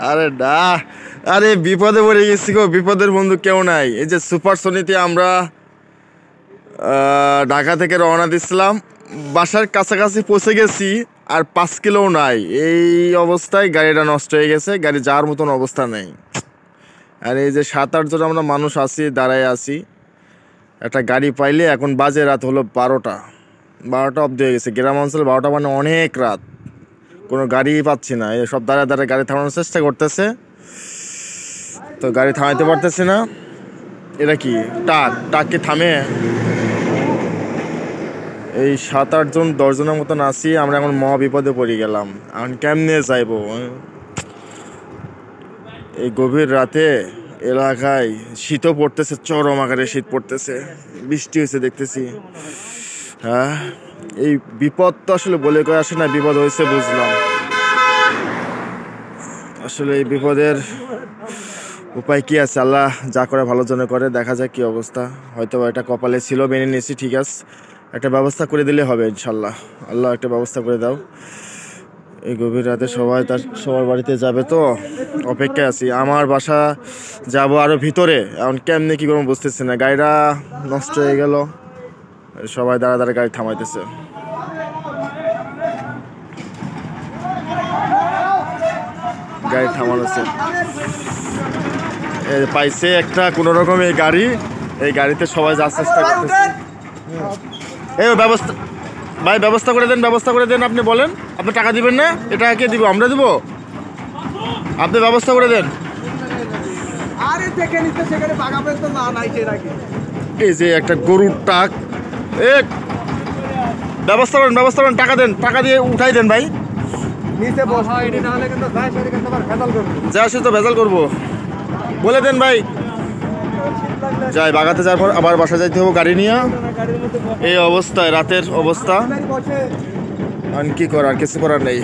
আরে না, আরে বিপদে পড়ে গেছি গো, বিপদের বন্ধু কেউ নাই। এই যে সুপার সোনিতে আমরা ঢাকা থেকে রওনা দিচ্ছিলাম, বাসার কাছাকাছি পৌঁছে গেছি, আর 5 কিলোও নাই। এই অবস্থায় গাড়িটা নষ্ট হয়ে গেছে, গাড়ি যাওয়ার মতন অবস্থা নেই। আর এই যে 7-8 জন আমরা মানুষ আছি, দাঁড়ায় আছি। একটা গাড়ি পাইলে, এখন বাজে রাত হলো 12টা অব্দি হয়ে গেছে। গ্রাম অঞ্চলে 12টা মানে অনেক রাত, কোনো গাড়ি পাচ্ছি না। এই সব দাঁড়ায় দাঁড়ায় গাড়ি থামানোর চেষ্টা করতেছে, তো গাড়ি থামাইতে পারতেছি না। এটা কি টাক কি থামে? এই 7-8 জন 10 জনের মতন আছি আমরা, এখন মহা বিপদে পড়ে গেলাম। এখন কেমনে যাইবো এই গভীর রাতে? এলাকায় শীতও পড়তেছে, চরম আকারে শীত পড়তেছে, বৃষ্টি হয়েছে দেখতেছি। হ্যাঁ, এই বিপদ তো আসলে বলে কয়ে আসে না, বিপদ হয়েছে বুঝলাম। আসলে এই বিপদের উপায় কি আছে? আল্লাহ যা করে ভালোর জন্য করে, দেখা যাক কি অবস্থা। হয়তো এটা কপালে ছিল, মেনে নিয়েছি, ঠিক আছে। একটা ব্যবস্থা করে দিলে হবে ইনশাল্লাহ। আল্লাহ একটা ব্যবস্থা করে দাও। এই গভীর রাতে সবাই সবার বাড়িতে যাবে, তো অপেক্ষায় আছি। আমার বাসা যাব আরো ভিতরে, এখন কেমনে কি করবো বুঝতেছি না। গাড়িটা নষ্ট হয়ে গেল, সবাই দাঁড়া দাঁড়া গাড়ি থামাইতেছে। গাড়ি থামানোছে, পাইছে একটা কোনো রকম এই গাড়ি। এই গাড়িতে সবাই যাওয়ার চেষ্টা করতেছে। এই ব্যবস্থা ভাই, ব্যবস্থা করে দেন, ব্যবস্থা করে দেন। আপনি বলেন, আপনি টাকা দিবেন না? এটা কে দিব? আমরা দিব? আপনি ব্যবস্থা করে দেন। এই যে একটা গরুর টাক, ব্যবস্থা করেন, ব্যবস্থা করেন, টাকা দেন, টাকা দিয়ে উঠাই দেন ভাই। যা সে তো ভেজাল করবো, বলে দেন ভাই। যাই, বাগাতে যাওয়ার পর আবার বাসা যাইতে হবে গাড়ি নিয়ে। এই অবস্থায়, রাতের অবস্থা, আর কি করার, কিছু করার নেই।